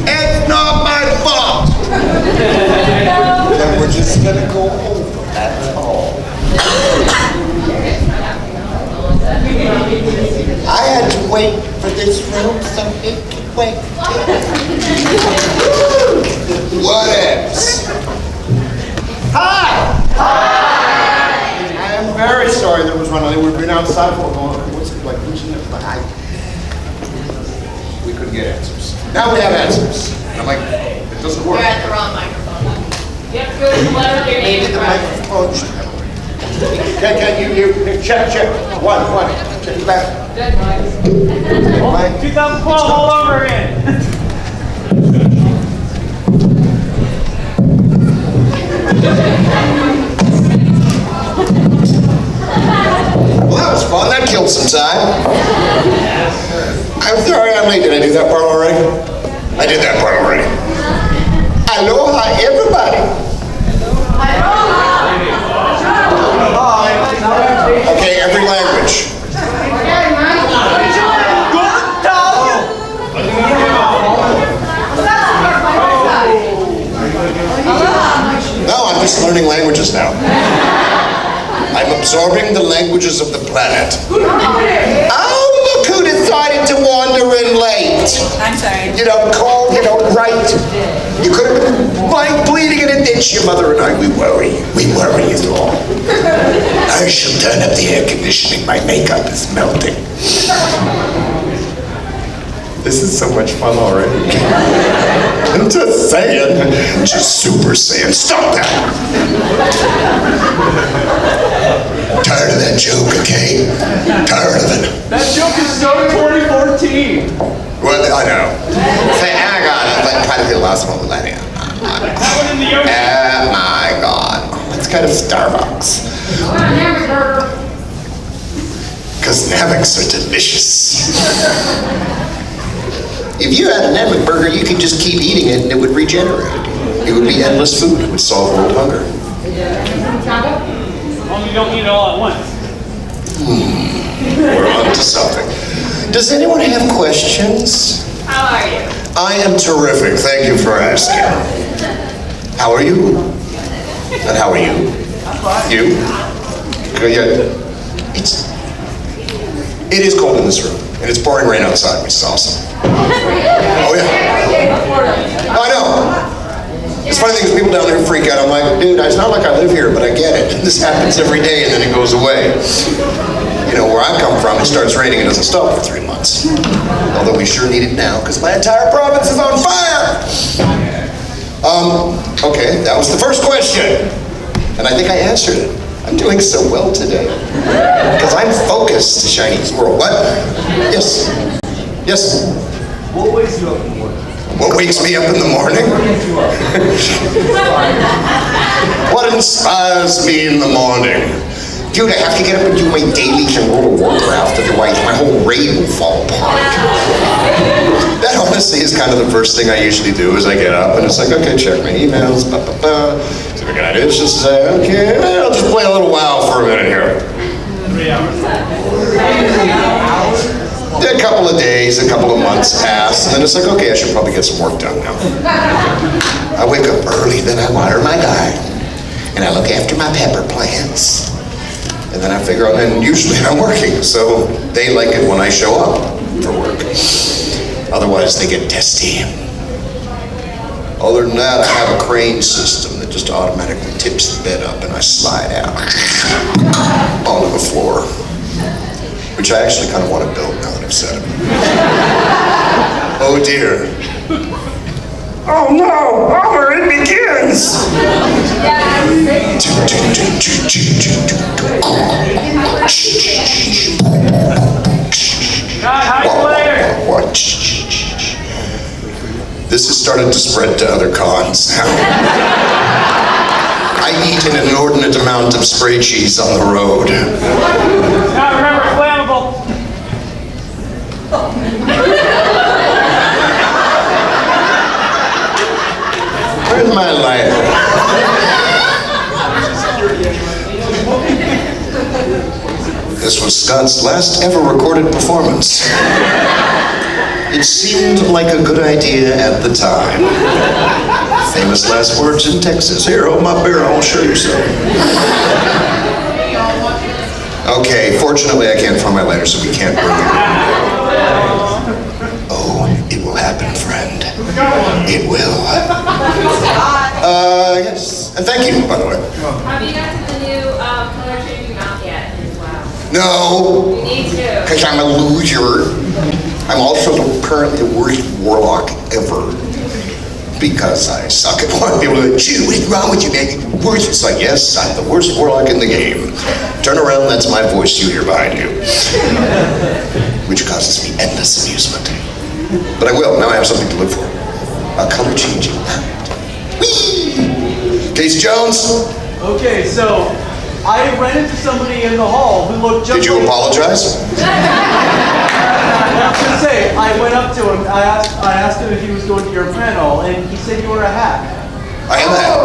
It's not my fault. Then we're just gonna go over, that's all. I had to wait for this room so it could wait. Whatevs. Hi! Hi! I am very sorry there was one. We've been outside for a long time. What's it like? We couldn't get answers. Now we have answers. And I'm like, it doesn't work. You're at the wrong microphone. You have to go to the letter your name and microphone. Can you check. One. Check it back. Dead mics. 2012 all over again. Well, that was fun. That killed some time. I'm sorry I'm late. Did I do that part already? I did that part already. Aloha, everybody. Okay, every language. No, I'm just learning languages now. I'm absorbing the languages of the planet. Oh, look who decided to wander in late. I'm sorry. You don't call, you don't write. You could have been lying bleeding in a ditch. Your mother and I, we worry is all. I shall turn up the air conditioning. My makeup is melting. This is so much fun already. I'm just saying. Just super saying. Stop that. Tired of that joke, okay? Tired of it. That joke is so 2014. Well, I know. Say, oh my God, I'm like trying to be the last one millennium. That one in the ocean. Oh my God. Let's go to Starbucks. Because Navics are delicious. If you had a Namek burger, you could just keep eating it and it would regenerate. It would be endless food. It would solve world hunger. As long as you don't eat it all at once. We're on to something. Does anyone have questions? How are you? I am terrific. Thank you for asking. How are you? And how are you? You? Good. It is cold in this room, and it's pouring rain outside, which is awesome. Oh yeah. I know. It's funny things, people down there freak out. I'm like, dude, it's not like I live here, but I get it. This happens every day, and then it goes away. You know, where I come from, it starts raining and doesn't stop for 3 months. Although we sure need it now, because my entire province is on fire. Okay, that was the first question. And I think I answered it. I'm doing so well today. Because I'm focused, Chinese world. What? Yes. Yes. What wakes you up in the morning? What wakes me up in the morning? What inspires me in the morning? Dude, I have to get up and do my daily World of Warcraft, otherwise my whole raid will fall apart. That honestly is kind of the first thing I usually do is I get up and it's like, okay, check my emails, see what I do. It's just say, okay, I'll just play a little WoW for a minute here. 3 hours. A couple of days, a couple of months pass, and then it's like, okay, I should probably get some work done now. I wake up early, then I water my garden, and I look after my pepper plants. And then I figure out, and usually I'm working, so they like it when I show up for work. Otherwise, they get testy. Other than that, I have a crane system that just automatically tips the bed up and I slide out onto the floor, which I actually kind of want to build now that I've said it. Oh dear. Oh no, Homer, it begins! This has started to spread to other cons now. I eat an inordinate amount of spray cheese on the road. Now remember, flammable. Where's my lighter? This was Scott's last ever recorded performance. It seemed like a good idea at the time. Famous last words in Texas. Here, hold my beer, I'll show you something. Okay, fortunately I can't find my letter, so we can't bring it. Oh, it will happen, friend. It will. Yes. And thank you, by the way. Have you got to the new color changing mouth yet as well? No, You need to. because I'm a loser. I'm also currently the worst warlock ever. Because I suck at one. People are like, shoot, what's wrong with you, man? You're the worst. It's like, yes, I'm the worst warlock in the game. Turn around, that's my voice you hear behind you. Which causes me endless amusement. But I will, now I have something to look for. A color changing mount. Whee! Casey Jones? Okay, so I ran into somebody in the hall who looked just Did you like... apologize? I was gonna say, I went up to him, I asked him if he was going to your panel, and he said you were a hack. I am that.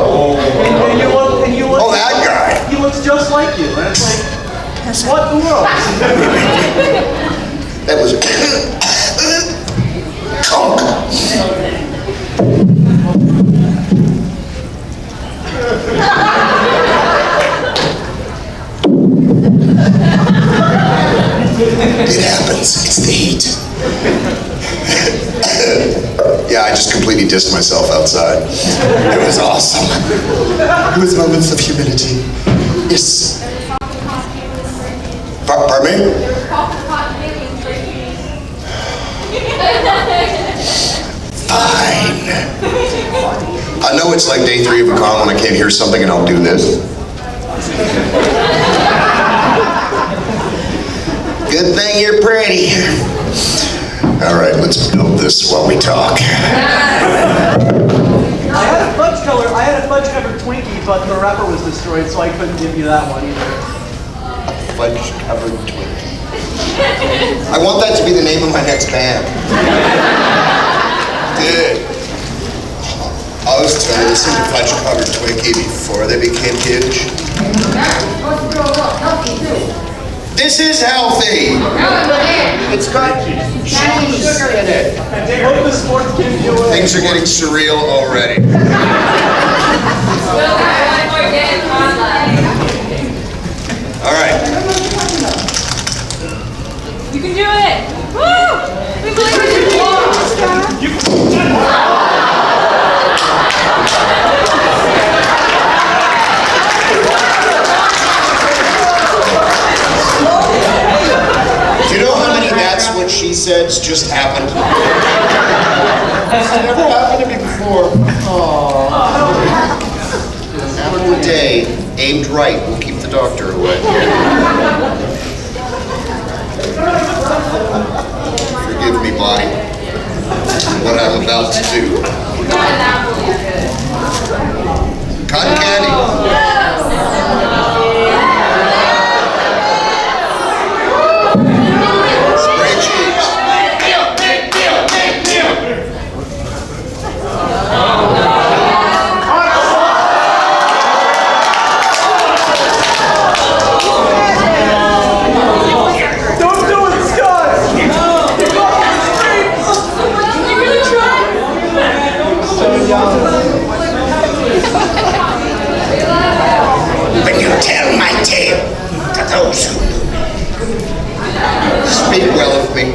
And you look... Oh, that guy. He looks just like you, and it's like, what in the world? That was... Conk. It happens. It's the heat. Yeah, I just completely dissed myself outside. It was awesome. It was moments of humility. Yes. Pardon me? Fine. I know it's like day 3 of a con when I can't hear something and I'll do this. Good thing you're pretty. All right, let's build this while we talk. I had a fudge-covered Twinkie, but the wrapper was destroyed, so I couldn't give you that one either. Fudge-covered Twinkie. I want that to be the name of my next band. Dude. I was trying to listen to Fudge-covered Twinkie before they became huge. This is healthy. It's got cheese in it. Hope the sports gives you away. Things are getting surreal already. All right. You can do it! Woo! We believe in you! Do you know how many that's what she said's just happened? It's never happened to me before. Apple a day, aimed right, will keep the doctor away. Forgive me, body, what I'm about to do. Cotton candy. When you tell my tale to those who knew me, speak well of me.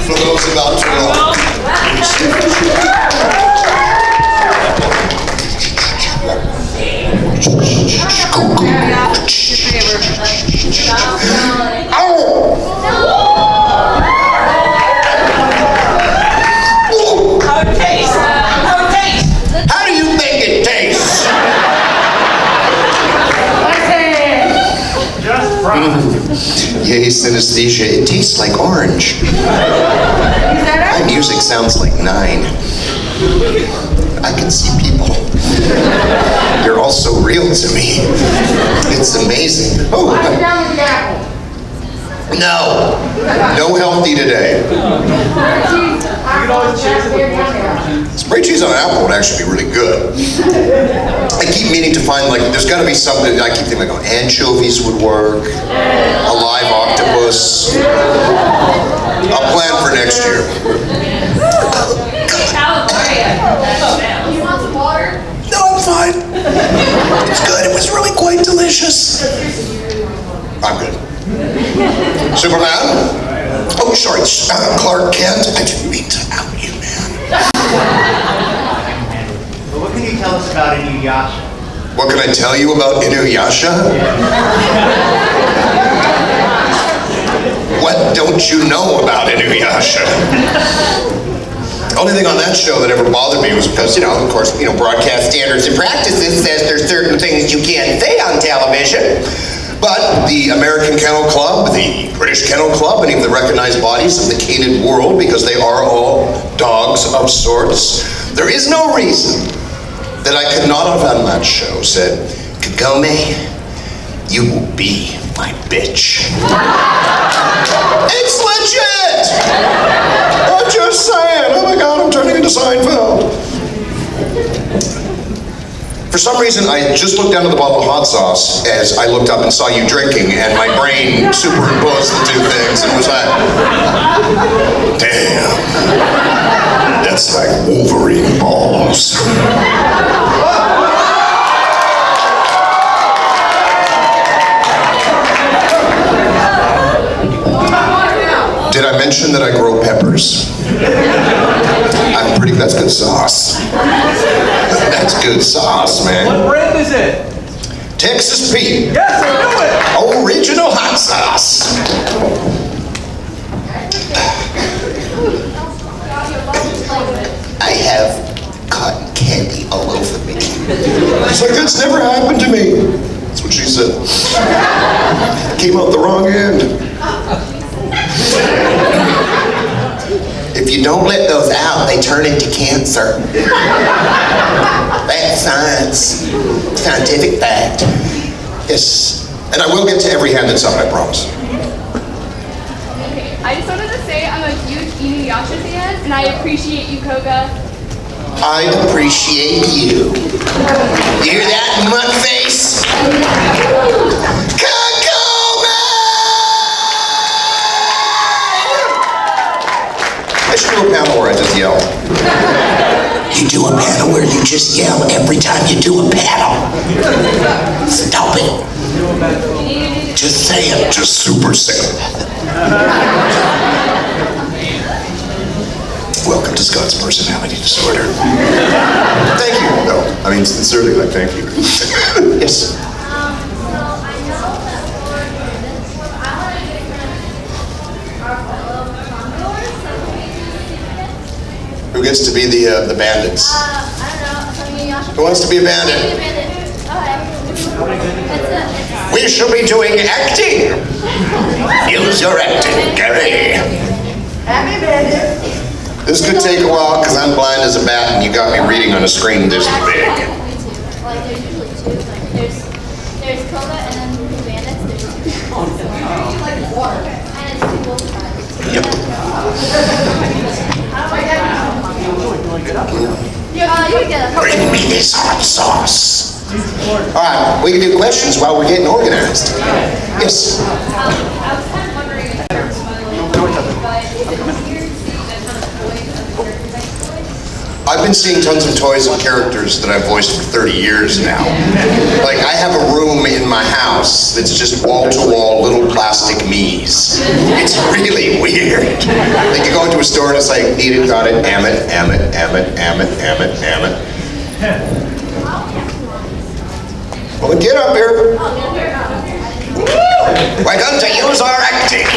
For those about to know. How do you think it tastes? Just right. Yay, synesthesia. It tastes like orange. My music sounds like 9. I can see people. You're all so real to me. It's amazing. Oh. No healthy today. You can always chase it with more. Spray cheese on apple would actually be really good. I keep meaning to find, like, there's got to be something. I keep thinking, like, anchovies would work, a live octopus. I'll plan for next year. You want some water? No, I'm fine. It's good. It was really quite delicious. I'm good. Superman? Oh, sorry, Clark Kent. I didn't mean to out you, man. But what can you tell us about Inuyasha? What can I tell you about Inuyasha? What don't you know about Inuyasha? Only thing on that show that ever bothered me was because, of course, broadcast standards and practices says there's certain things you can't say on television. But the American Kennel Club, the British Kennel Club, and even the recognized bodies of the canid world, because they are all dogs of sorts, there is no reason that I could not have on that show said, Kagome, you will be my bitch. It's legit! I'm just saying, oh my God, I'm turning into Seinfeld. For some reason, I just looked down at the bottle of hot sauce as I looked up and saw you drinking, and my brain superimposed the two things, and was like, damn, that's like Wolverine balls. Did I mention that I grow peppers? That's good sauce. That's good sauce, man. What brand is it? Texas Pete. Yes, I knew it! Original hot sauce. I have cotton candy all over me. She's like, that's never happened to me. That's what she said. Came out the wrong end. If you don't let those out, they turn into cancer. That's science. Scientific fact. Yes. And I will get to every hand that's up, I promise. Okay, I just wanted to say I'm a huge Inuyasha fan, and I appreciate you, Koga. I appreciate you. You hear that, mutt face? I should do a panel where I just yell. You do a panel where you just yell every time you do a panel. Stop it. Just say it. Just super sick. Welcome to Scott's personality disorder. Thank you. No, I mean sincerely, like thank you. Yes. Who gets to be the bandits? I don't know. Who wants to be a bandit? We shall be doing acting. Use your acting, Gary. Happy bandit. This could take a while because I'm blind as a bat and you got me reading on a screen this big. Me too. Like there's usually two. Like there's Koga and then the bandits. There's two. Like water. And it's two wolf tribes. Yep. You get a Bring me this hot sauce. All right, we can do questions while we're getting organized. Yes. I was kind of wondering if there was but is it weird seeing a ton of toys of characters I toys? I've been seeing tons of toys and characters that I've voiced for 30 years now. Like, I have a room in my house that's just wall-to-wall little plastic me's. It's really weird. Like, you go into a store and it's like, need it, got it, am it, am it, am it, am it, am it, am it. Well, get up here. We're going to use our acting.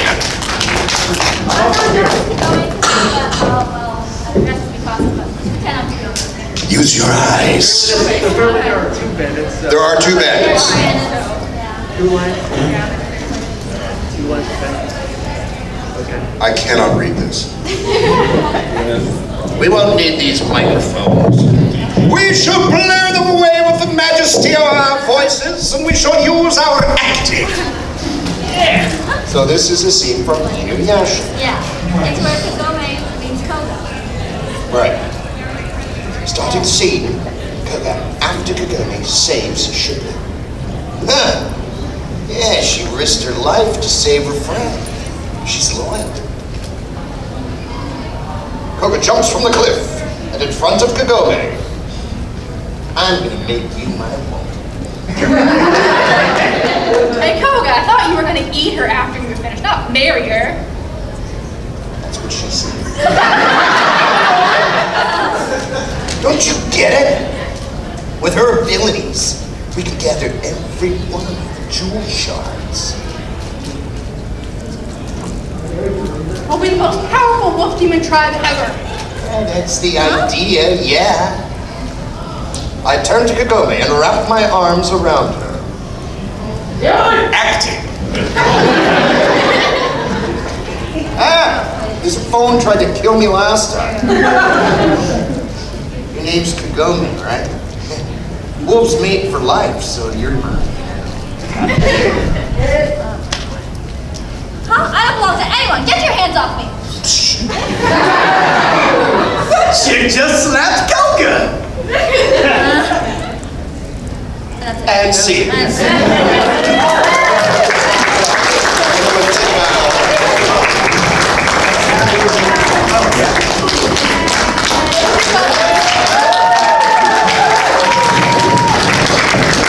Use your eyes. Apparently there are two bandits. There are two bandits. Two lines? Two lines of bandits. Okay. I cannot read this. We won't need these microphones. We shall blare them away with the majesty of our voices, and we shall use our acting. Yeah. So this is a scene from Inuyasha. Yeah. It's where Kagome means Koga. Right. Starting the scene. after Kagome saves Shibuya. Huh. Yeah, she risked her life to save her friend. She's loyal. Koga jumps from the cliff, and in front of Kagome, I'm gonna make you my woman. Hey, Koga, I thought you were gonna eat her after we were finished, not marry her. That's what she said. Don't you get it? With her abilities, we could gather every one of the jewel shards. We'll be the most powerful wolf demon tribe ever. Well, that's the idea, yeah. I turned to Kagome and wrapped my arms around her. Acting. His phone tried to kill me last time. Your name's Kagome, right? Wolves mate for life, so you're mine. Huh? I don't belong to anyone. Get your hands off me. She just slapped Koga. That's it. And see. That's it.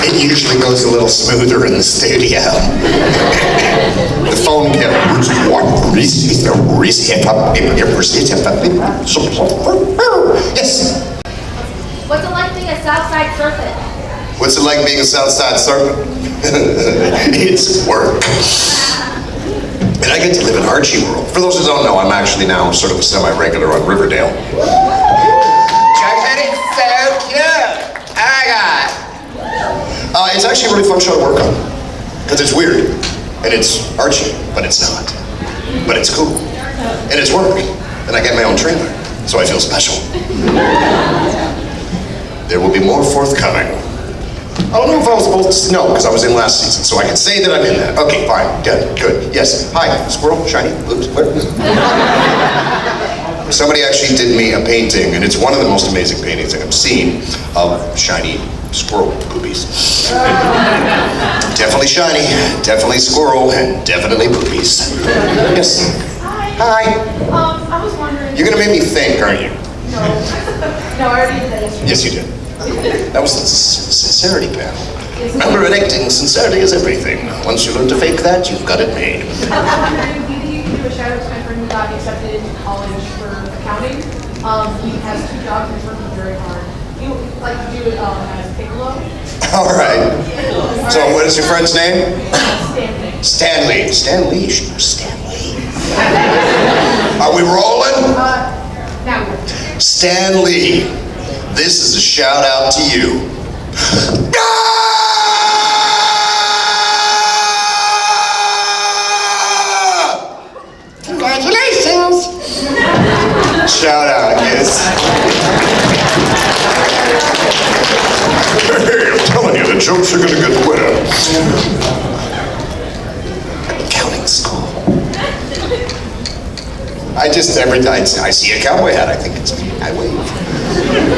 It usually goes a little smoother in the studio. The phone kept yes. What's it like being a Southside serpent? What's it like being a Southside serpent? It's work. And I get to live in Archie World. For those who don't know, I'm actually now sort of a semi-regular on Riverdale. Jughead is so cute. Oh my God. It's actually a really fun show to work on. Because it's weird. And it's Archie, but it's not. But it's cool. And it's work. And I get my own trailer. So I feel special. There will be more forthcoming. I don't know if I was supposed to know, because I was in last season, so I can say that I'm in that. Okay, fine, good, yes. Hi, squirrel, shiny, oops, where? Somebody actually did me a painting, and it's one of the most amazing paintings I've seen of shiny squirrel boobies. Definitely shiny, definitely squirrel, and definitely boobies. Yes. Hi. I was wondering. You're gonna make me think, aren't you? No, I already did that yesterday. Yes, you did. That was the sincerity panel. Remember, acting sincerity is everything. Once you learn to fake that, you've got it made. I was wondering, you do a shout out to my friend who got accepted into college for accounting. He has 2 jobs and he's working very hard. You like to do it as Piccolo? All right. So, what is your friend's name? Stanley. Stanley. Stanley. Are we rolling? Now. Stanley, this is a shout out to you. Congratulations. Shout out, yes. Hey, I'm telling you, the jokes are gonna get better. Accounting school. Every time I see a cowboy hat, I think it's me. I wave.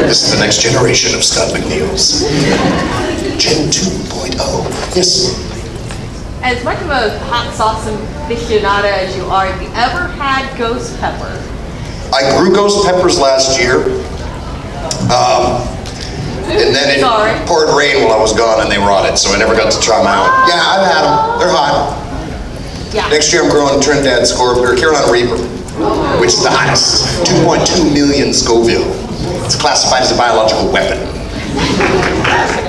This is the next generation of Steve McNeils. Gen 2.0. Yes. As much of a hot sauce aficionado as you are, have you ever had ghost pepper? I grew ghost peppers last year. And then it poured rain while I was gone and they rotted, so I never got to try them out. Yeah, I've had them. They're hot. Yeah. Next year I'm growing Trinidad Scorpion, or Carolina Reaper, which is the hottest. 2.2 million Scoville. It's classified as a biological weapon.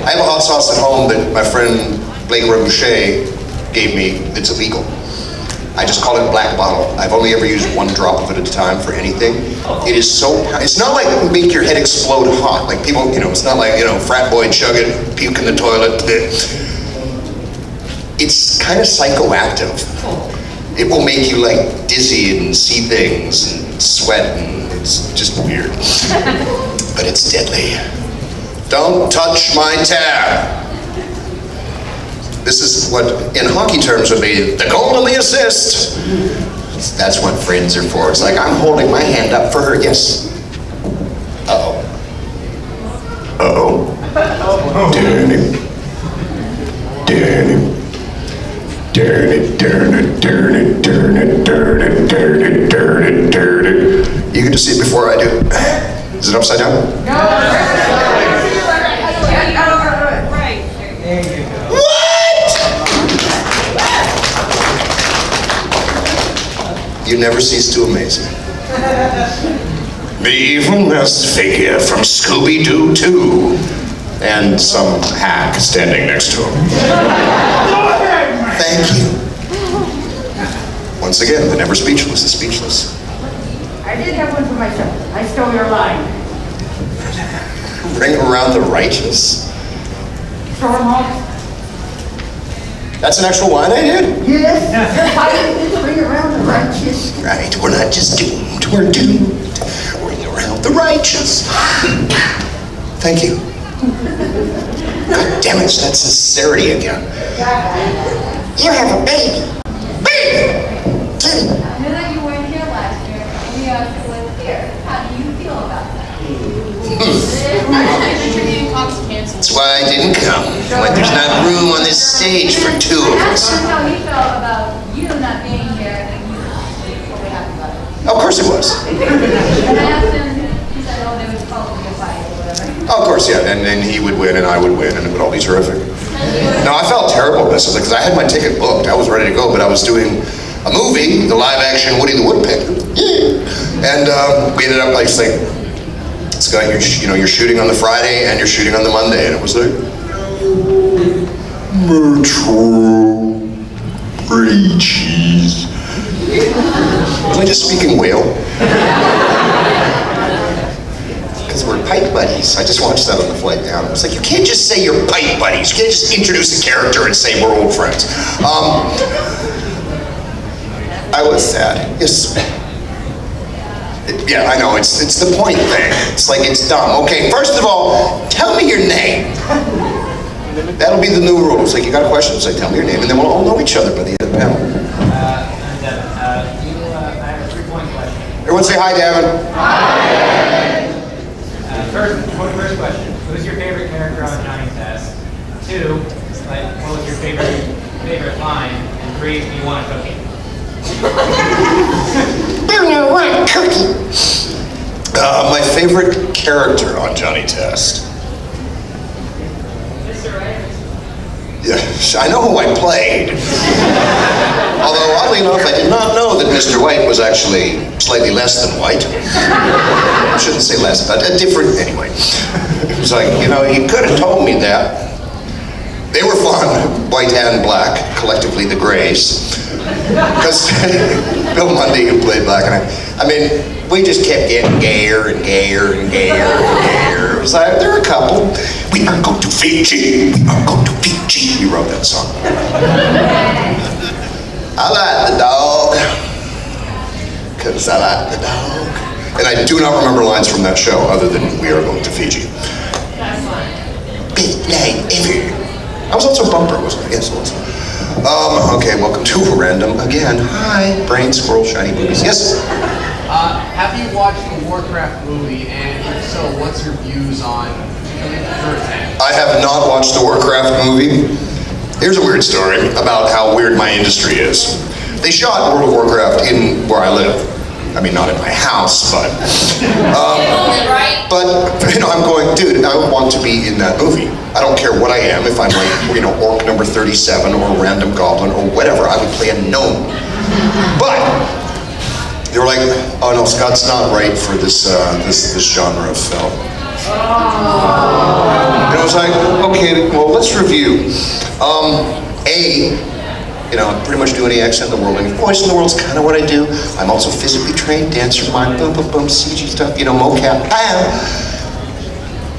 I have a hot sauce at home that my friend Blake Reboucher gave me that's illegal. I just call it black bottle. I've only ever used 1 drop of it at a time for anything. It is so, it's not like make your head explode hot. Like people, it's not like, frat boy chug it, puke in the toilet. It's kind of psychoactive. It will make you like dizzy and see things and sweat and it's just weird. But it's deadly. Don't touch my tab. This is what, in hockey terms, would be the goal and the assist. That's what friends are for. It's like, I'm holding my hand up for her. Yes. Uh-oh. Uh-oh. You get to see it before I do. Is it upside down? What? You never cease to amaze me. The evilness figure from Scooby-Doo 2. And some hack standing next to him. Thank you. Once again, the never speechless is speechless. I did have one for myself. I stole your line. Bring around the righteous? Stormhawk? That's an actual line I did? Yes. Your title is Bring Around the Righteous. Right, we're not just doomed, we're doomed. Bring around the righteous. Thank you. God damn it, that sincerity again. You have a baby. Baby! I know that you weren't here last year. Inuyasha was here. How do you feel about that? Actually, Richard Ian Cox canceled. That's why I didn't come. Like there's not room on this stage for two of Ask us. him how he felt about you not being here and you totally happy about it. Of course it was. And I asked him, he said, oh, there was probably a fight or whatever. Oh, of course, yeah. And then he would win and I would win and it would all be terrific. No, I felt terrible because I had my ticket booked. I was ready to go, but I was doing a movie, the live-action Woody the Woodpecker. Yeah. And we ended up like saying, Scott, you're shooting on the Friday and you're shooting on the Monday, and it was like, Metro, free cheese. Was I just speaking whale? Because we're pipe buddies. I just watched that on the flight down. I was like, you can't just say you're pipe buddies. You can't just introduce a character and say we're old friends. I was sad. Yes. Yeah, I know, it's the point thing. It's like, it's dumb. Okay, first of all, tell me your name. That'll be the new rule. It's like, you got a question? It's like, tell me your name, and then we'll all know each other by the end of the panel. I have a 3-point question. Everyone say hi, Davin. First question. Who's your favorite character on Johnny Test? 2, what was your favorite line? And 3, do you want a cookie? Bruno, want cookie. My favorite character on Johnny Test. Yeah, I know who I played. Although, oddly enough, I did not know that Mr. White was actually slightly less than white. I shouldn't say less, but different anyway. It was like, he could have told me that. They were fun, white and black, collectively the grays. Because Bill Mundy, who played Black, and I mean, we just kept getting gayer and gayer and gayer and gayer. It was like, there are a couple. We are going to Fiji. We are going to Fiji. He wrote that song. I like the dog. Because I like the dog. And I do not remember lines from that show other than we are going to Fiji. Big night ever. I was also Bumper, wasn't I? Yes, it was. Okay, welcome to Random again. Hi, brain squirrel, shiny boobies. Yes? Have you watched the Warcraft movie, and if so, what's your views on Durotan? I have not watched the Warcraft movie. Here's a weird story about how weird my industry is. They shot World of Warcraft in where I live. I mean, not in my house, but... But, I'm going, dude, I want to be in that movie. I don't care what I am, if I'm like, orc number 37 or random goblin or whatever, I would play a gnome. But, they were like, oh no, Scott's not right for this genre of film. And I was like, okay, well, let's review. Pretty much do any accent in the world, any voice in the world is kind of what I do. I'm also physically trained, dancer, mime, boom, boom, boom, CG stuff, mocap,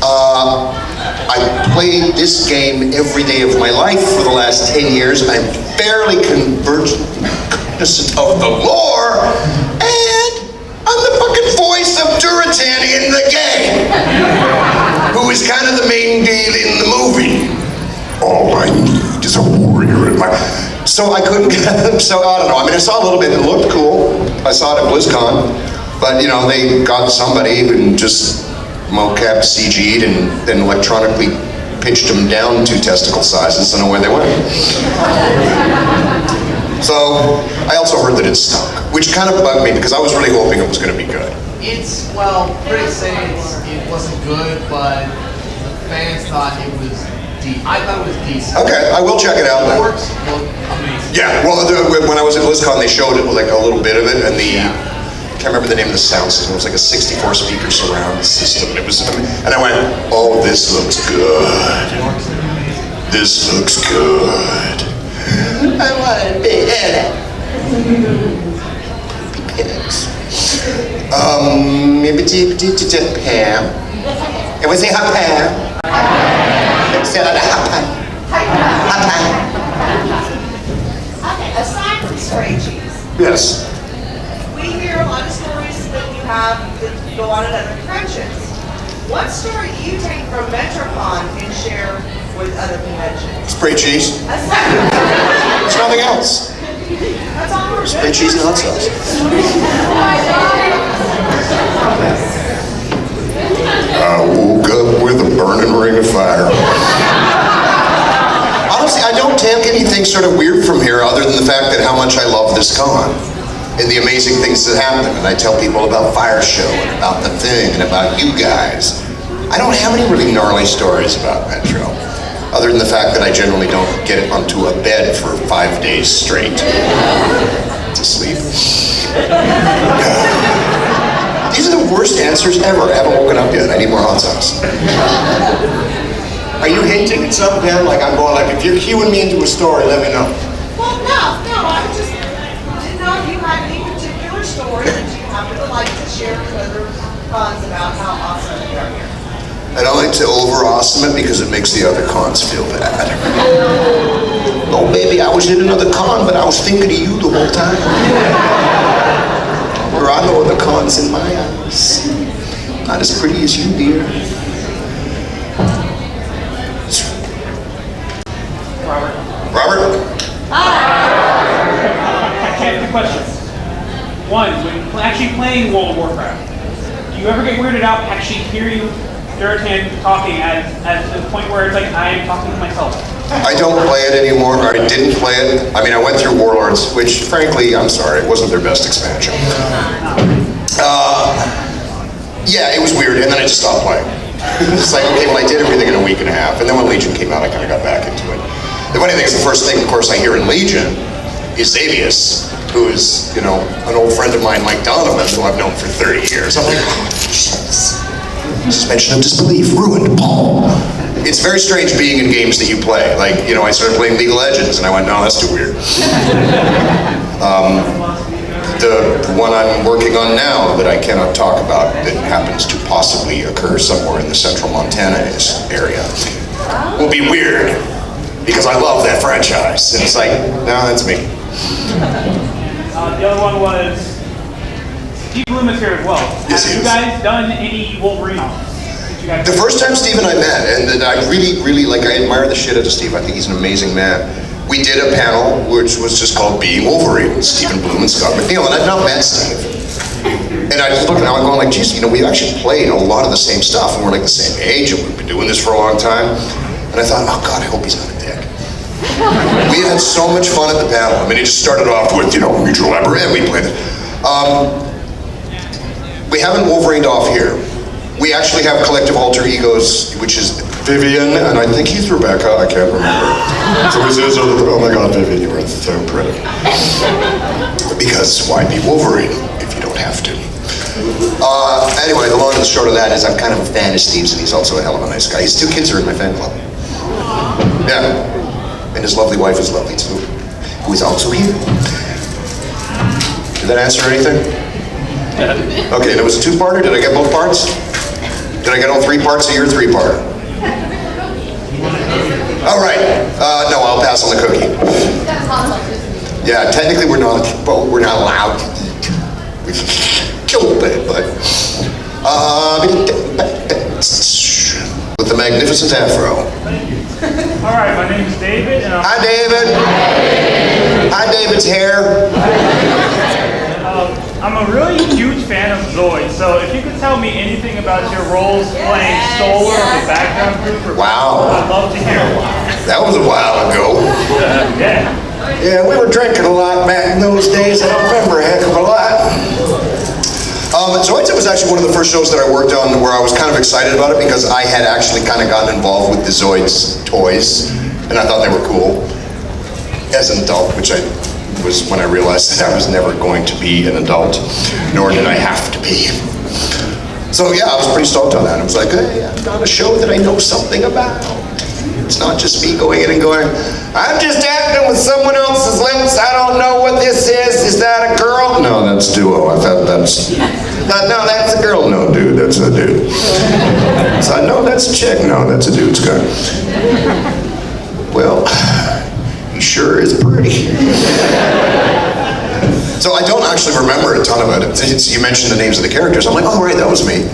I played this game every day of my life for the last 10 years. I'm fairly cognizant of the lore, and I'm the fucking voice of Durotan in the game, who is kind of the main deal in the movie. All I need is a warrior in my... So I couldn't get, so I don't know. I mean, I saw a little bit, it looked cool. I saw it at BlizzCon, but they got somebody and just mocap CG'd and then electronically pitched them down 2 testicle sizes and away they went. So, I also heard that it stunk, which kind of bugged me because I was really hoping it was going to be good. It's, well, critics say it wasn't good, but the fans thought it was I thought it was decent. Okay, I will check it out The then. works look amazing. Yeah, well, when I was at BlizzCon, they showed it like a little bit of it, and I can't remember the name of the sound system. It was like a 64 speaker surround system. It was, and I went, oh, this looks good. This looks good. I want to be in it. Pam. It was a hot Pam. Said it a hot Pam. Hot Pam. Okay, aside from stray cheese, Yes. we hear a lot of stories that you have that go on at other conventions. What story do you take from Metrocon and share with other conventions? Spray cheese. Aside There's nothing else. That's all we're Spray cheese and hot sauce. I woke up with a burning ring of fire. Honestly, I don't take anything sort of weird from here other than the fact that how much I love this con and the amazing things that happen. And I tell people about Fire Show and about the thing and about you guys. I don't have any really gnarly stories about Metro, other than the fact that I generally don't get onto a bed for 5 days straight to sleep. These are the worst answers ever. I haven't woken up yet. I need more hot sauce. Are you hinting at something, Dan? Like I'm going, like if you're cueing me into a story, let me know. Well, no, I just didn't know if you had any particular story that you happen to like to share with other cons about how awesome you are here. I don't like to over-awesome it because it makes the other cons feel bad. Oh, baby, I was in another con, but I was thinking of you the whole time. There are no other cons in my eyes. Not as pretty as you, dear. Robert? I have 2 questions. One, when actually playing World of Warcraft, do you ever get weirded out actually hearing Durotan talking at the point where it's like I am talking to myself? I don't play it anymore, or I didn't play it. I mean, I went through Warlords, which, frankly, I'm sorry, it wasn't their best expansion. Yeah, it was weird, and then I just stopped playing. It's like, okay, well, I did everything in a week and a half, and then when Legion came out, I kind of got back into it. The funny thing is, the first thing, of course, I hear in Legion is Xavius, who is, you know, an old friend of mine, Mike Donovan, who I've known for 30 years. I'm like, oh, Jesus. Suspension of disbelief, ruined, Paul. It's very strange being in games that you play. Like, you know, I started playing League of Legends, and I went, no, that's too weird. The one I'm working on now that I cannot talk about that happens to possibly occur somewhere in the central Montana area will be weird because I love that franchise. And it's like, no, that's me. The other one was Steve Blum is here as well. Yes, Have you guys done any Wolverine novels? The first time Steve and I met, and I really, like, I admire the shit out of Steve. I think he's an amazing man. We did a panel which was just called Being Wolverine, Stephen Blum and Scott McNeil, and I've not met Steve. And I just look at him, I'm going like, geez, you know, we've actually played a lot of the same stuff, and we're like the same age, and we've been doing this for a long time. And I thought, oh God, I hope he's not a dick. We had so much fun at the panel. I mean, it just started off with, you know, mutual labyrinth, we played it. We haven't Wolverined off here. We actually have collective alter egos, which is Vivian, and I think he's Rebecca, I can't remember. So he says, oh my God, Vivian, you were so pretty. Because why be Wolverine if you don't have to? Anyway, the long and the short of that is I'm kind of a fan of Steve's, and he's also a hell of a nice guy. His 2 kids are in my fan club. Yeah, and his lovely wife is lovely too, who is also here. Did that answer anything? Okay, and it was a 2-parter? Did I get both parts? Did I get all 3 parts of your 3-parter? All right. No, I'll pass on the cookie. Yeah, technically we're not allowed to eat. We killed it, but with the magnificent afro. All right, my name is David, and Hi, David. Hi, David's hair. I'm a really huge fan of Zoids, so if you could tell me anything about your roles playing Solar of the Backdraft group, Wow. I'd love to hear. That was a while ago. Yeah. Yeah, we were drinking a lot back in those days. I don't remember a heck of a lot. Zoids was actually one of the first shows that I worked on where I was kind of excited about it because I had actually kind of gotten involved with the Zoids toys, and I thought they were cool as an adult, which was when I realized that I was never going to be an adult, nor did I have to be. So yeah, I was pretty stoked on that. I was like, hey, I'm on a show that I know something about. It's not just me going in and going, I'm just acting with someone else's lips. I don't know what this is. Is that a girl? No, that's duo. I thought that's... No, that's a girl. No, dude, that's a dude. So, no, that's a chick. No, that's a dude's guy. Well, he sure is pretty. So I don't actually remember a ton of it. You mentioned the names of the characters. I'm like, oh, right, that was me.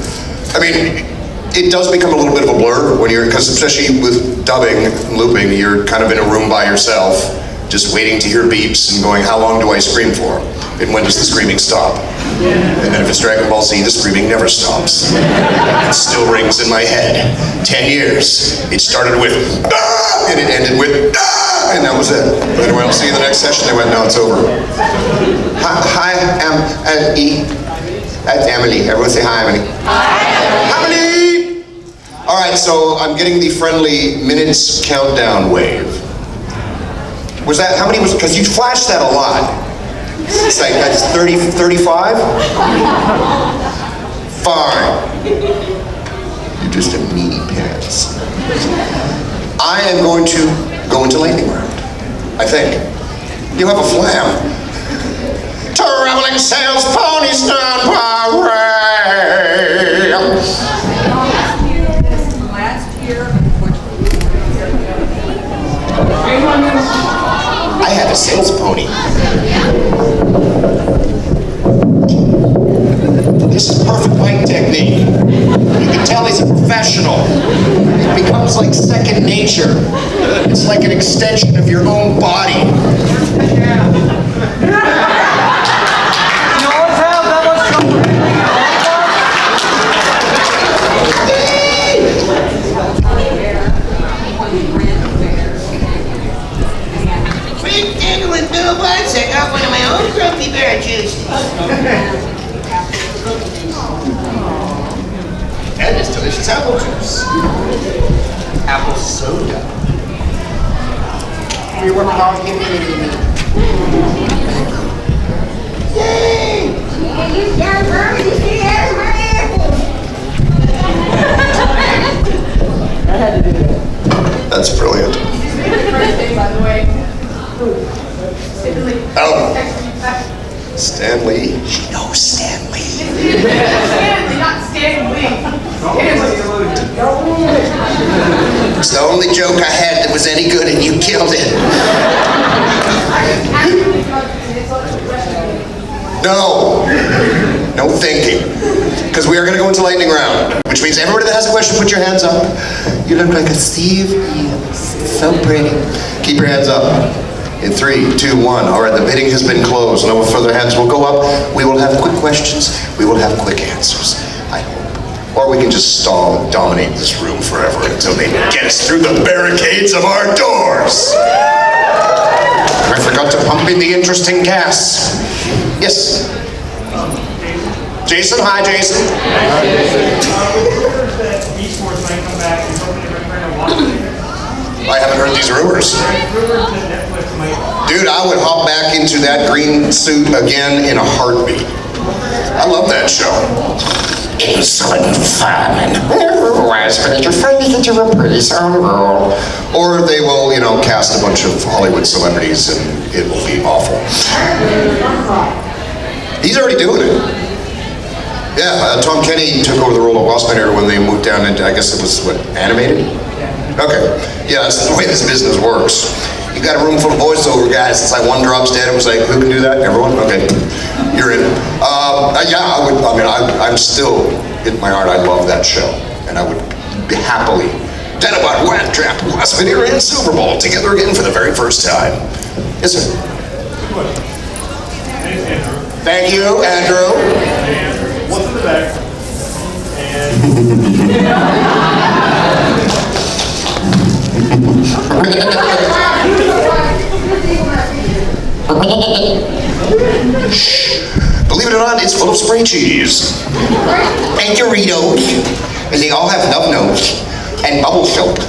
I mean, it does become a little bit of a blur when you're, because especially with dubbing and looping, you're kind of in a room by yourself, just waiting to hear beeps and going, how long do I scream for? And when does the screaming stop? And then if it's Dragon Ball Z, the screaming never stops. It still rings in my head. 10 years. It started with, ah! And it ended with, ah! And that was it. But anyway, I'll see you in the next session. They went, no, it's over. Hi, I'm E. That's Emily. Everyone say hi, Emily. Hi, Emily! All right, so I'm getting the friendly minutes countdown wave. Was that, how many was, because you flashed that a lot. It's like, that's 30, 35? Fine. You're just a meaty pants. I am going to go into lightning round, I think. You have a flam. Traveling sales ponies down rail. Last year, I had a sales pony. This is perfect mic technique. You can tell he's a professional. It becomes like second nature. It's like an extension of your own body. I got one of my own grumpy bear juices. And it's delicious apple juice. Apple soda. We were talking. Yay! You got Bernie, she has my apples. I had to do that. That's brilliant. Birthday, by the way. Oh. Stanley. She knows Stanley. Stanley, not Stanley. It's the only joke I had that was any good and you killed it. No. No thinking. Because we are going to go into lightning round, which means everybody that has a question, put your hands up. You look like a Steve. So pretty. Keep your hands up. In 3, 2, 1. All right, the bidding has been closed. No further hands will go up. We will have quick questions. We will have quick answers, I hope. Or we can just stall and dominate this room forever until they get us through the barricades of our doors. I forgot to pump in the interesting gas. Yes? Jason, hi Jason. I haven't heard these rumors. Dude, I would hop back into that green suit again in a heartbeat. I love that show. Insolent famine. Your friend get to reprise our role. Or they will, cast a bunch of Hollywood celebrities and it will be awful. He's already doing it. Yeah, Tom Kenny took over the role of Waspinator when they moved down into, I guess it was, animated? Okay. Yeah, that's the way this business works. You got a room full of voiceover guys. It's like one drops dead. It was like, who can do that? Everyone? Okay. You're in. Yeah, I would. I'm still, in my heart, I love that show. And I would be happily. Dinobot and Rattrap, Waspinator and Silver Ball together again for the very first time. Yes, sir. Thank you, Andrew. What's in the bag? Believe it or not, it's full of spray cheese. And Doritos. And they all have nub nose and bubble soap.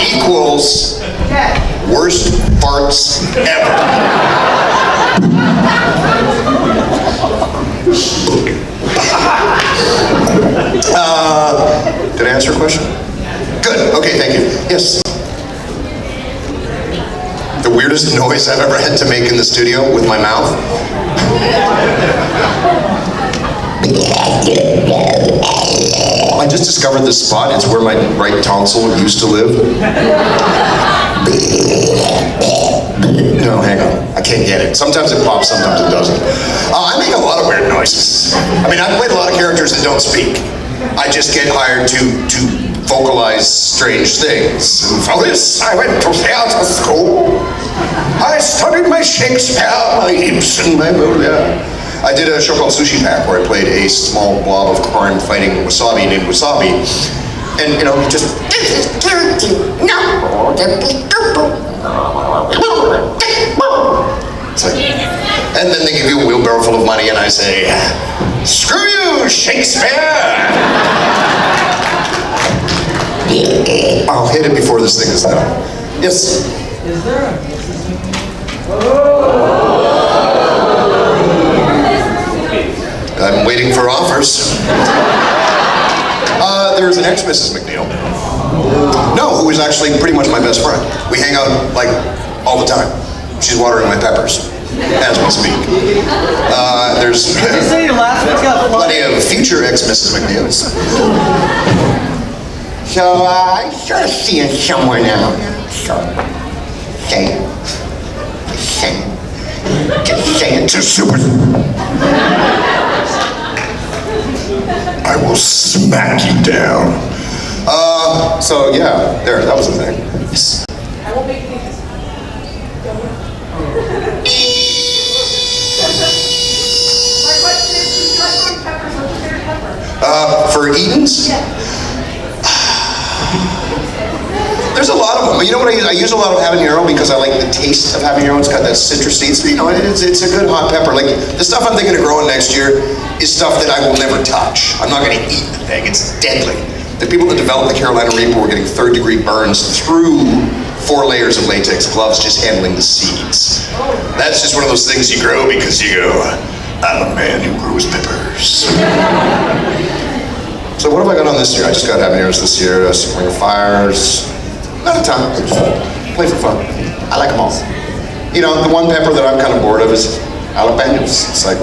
Equals worst farts ever. Did I answer your question? Good. Okay, thank you. Yes. The weirdest noise I've ever had to make in the studio with my mouth. I just discovered this spot. It's where my right tonsil used to live. No, hang on. I can't get it. Sometimes it pops, sometimes it doesn't. I make a lot of weird noises. I mean, I've played a lot of characters that don't speak. I just get hired to vocalize strange things. And for this, I went to theater school. I studied my Shakespeare, my Ibsen, my Molière. I did a show called Sushi Pack where I played a small blob of crime fighting wasabi named Wasabi. And, you know, just... It's like, and then they give you a wheelbarrow full of money and I say, screw you, Shakespeare! I'll hit it before this thing is done. Yes? Is there a Mrs.McNeil? I'm waiting for offers. There's an ex-Mrs. McNeil. No, who is actually pretty much my best friend. We hang out, like, all the time. She's watering my peppers, as we speak. There's You say your last one's got plenty of future ex-Mrs. McNeils. So, I sort of see it somewhere now. So, say it. Say it. Just say it to super... I will smack you down. So yeah, there, that was the thing. Yes. I won't make things. My question is, you try throwing peppers, what's your favorite pepper? For Eaton's? Yeah. There's a lot of them. You know what I use? I use a lot of habanero because I like the taste of habanero. It's got that citrus seeds. You know, it's a good hot pepper. Like the stuff I'm thinking of growing next year is stuff that I will never touch. I'm not going to eat the thing. It's deadly. The people that developed the Carolina Reaper were getting third-degree burns through 4 layers of latex gloves just handling the seeds. That's just one of those things you grow because you go, I'm a man who grows peppers. So what have I got on this year? I just got habaneros this year, Ring of Fires. Not a ton, just play for fun. I like them all. You know, the one pepper that I'm kind of bored of is jalapenos. It's like,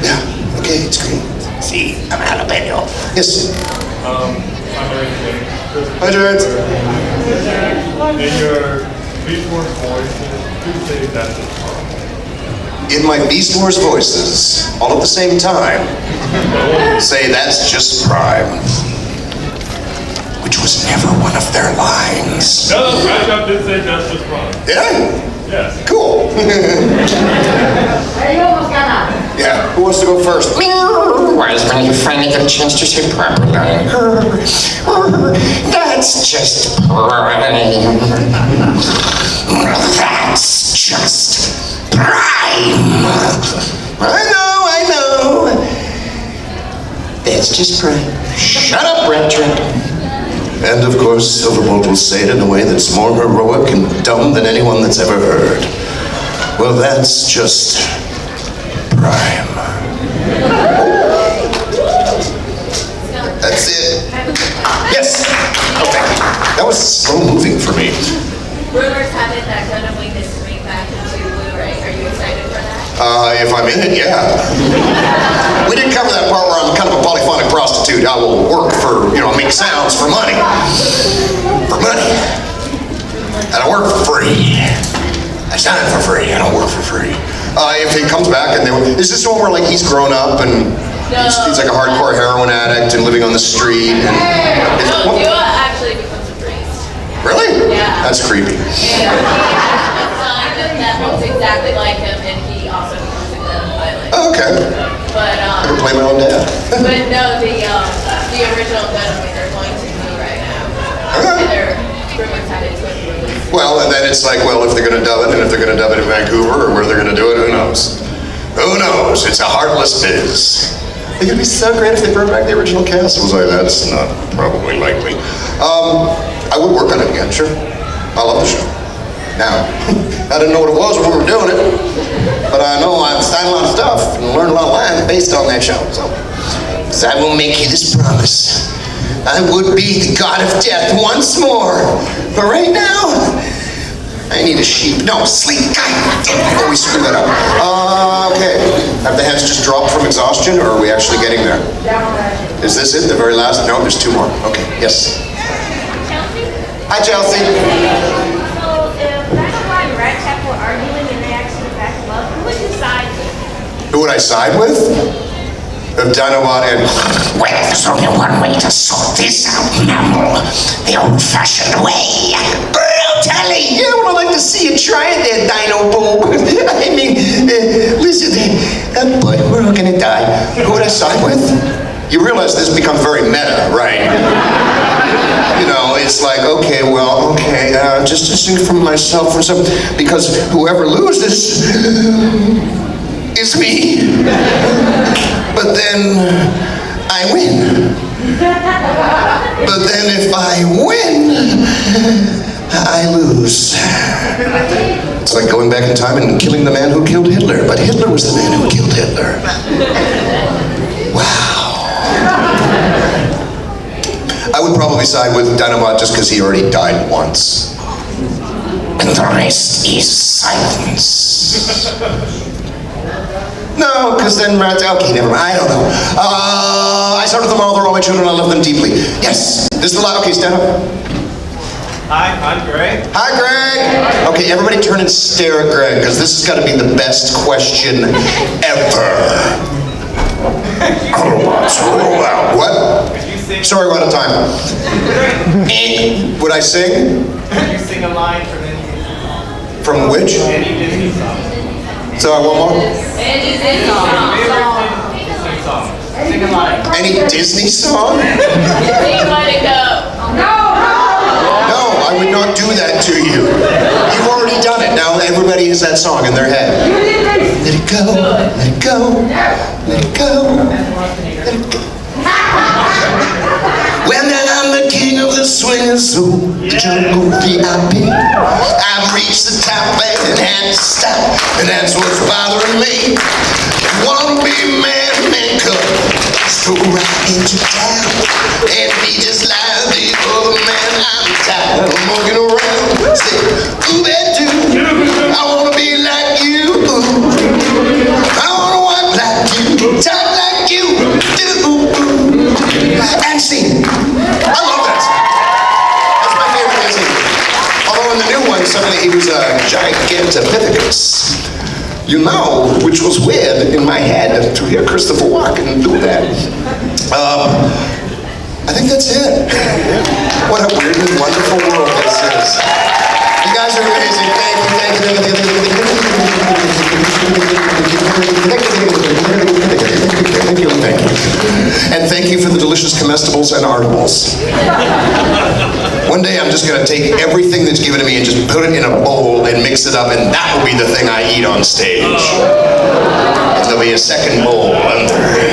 yeah, okay, it's green. See, I'm a jalapeno. Yes? I'm Jared. Hi, Jared. In your Beast Wars voices, you say that's a problem. In my Beast Wars voices, all at the same time, say that's just Prime. Which was never one of their lines. No, Rattrap did say that's just Prime. Yeah? Yes. Cool. Hey, you almost got out. Yeah, who wants to go first? Why is when you finally get a chance to say proper line? That's just Prime. That's just Prime. I know. That's just Prime. Shut up, Rattrap. And of course, Silverbolt will say it in a way that's more heroic and dumb than anyone that's ever heard. Well, that's just Prime. That's it. Yes. Okay. That was slow moving for me. Rumors have it that Gundam Wing is coming back into Blu Ray. Are you excited for that? If I'm in it, yeah. We didn't cover that part where I'm kind of a polyphonic prostitute. I will work for, make sounds for money. For money. I don't work for free. I sign for free. I don't work for free. If he comes back and is this one where like he's grown up and he's like a hardcore heroin addict and living on the street? And No, Duo actually becomes a priest. Really? Yeah. That's creepy. And he has a son that looks exactly like him, and he also becomes a gun pilot. Oh, okay. But I can play my own dad. but no, the original Gundam Wing are going to Blu Ray now. Okay. And they're rumors have it to a release. Well, and then it's like, well, if they're going to dub it, and if they're going to dub it in Vancouver, or where they're going to do it, who knows? Who knows? It's a heartless biz. It would be so great if they brought back the original cast. I was like, that's not probably likely. I would work on it again, sure. I love the show. Now, I didn't know what it was when we were doing it, but I know I've studied a lot of stuff and learned a lot of lines based on that show. So I will make you this promise. I would be the god of death once more. But right now, I need a sheep. No, sleep. God damn it. Oh, we screwed that up. Okay. Have the heads just dropped from exhaustion, or are we actually getting there? Is this it, the very last? No, there's two more. Okay, yes. Chelsea? Hi, Chelsea. So, if Dinobot and Rattrap were arguing and they actually backed up, who would you side with? Who would I side with? Of Dinobot and... Well, there's only one way to sort this out, Mammal. The old-fashioned way. Brutally! Yeah, well, I'd like to see you try it there, Dinobot. I mean, listen, boy, we're all gonna die. Who would I side with? You realize this becomes very meta, right? You know, it's like, okay, well, okay, just to sing for myself or something, because whoever loses is me. But then I win. But then if I win, I lose. It's like going back in time and killing the man who killed Hitler, but Hitler was the man who killed Hitler. Wow. I would probably side with Dinobot just because he already died once. And the rest is silence. No, because then, okay, never mind, I don't know. I started with them all, they're all my children, I love them deeply. Yes, this is the okay, stand up. Hi, I'm Greg. Hi, Greg. Okay, everybody turn and stare at Greg, because this has got to be the best question ever. Autobots, roll out. What? Could you sing? Sorry, we're out of time. Would I sing? Could you sing a line from any From which? Disney song? So, one more? Any Disney song. Disney song. Sing a line. Any Disney song? Disney, let it go. No, I would not do that to you. You've already done it. Now everybody has that song in their head. Let it go, let it go, let it go, let it go. Well, now I'm the king of the swingers, so the jungle VIP. I've reached the top and had to stop, and that's what's bothering me. Wanna be man cub, stroll right into town, and be just like the other man. I'm tired of walking around, say, ooh, that dude, I wanna be like you. I wanna walk like you, talk like you do. And sing. I love that song. That's my favorite Disney. Although in the new one, suddenly he was a gigantopithecus. You know, which was weird in my head to hear Christopher Walken do that. I think that's it. What a weird and wonderful world this is. You guys are amazing. Thank you, thank you, thank you, thank you. And thank you for the delicious comestibles and articles. One day I'm just going to take everything that's given to me and just put it in a bowl and mix it up, and that will be the thing I eat on stage. And there'll be a second bowl under.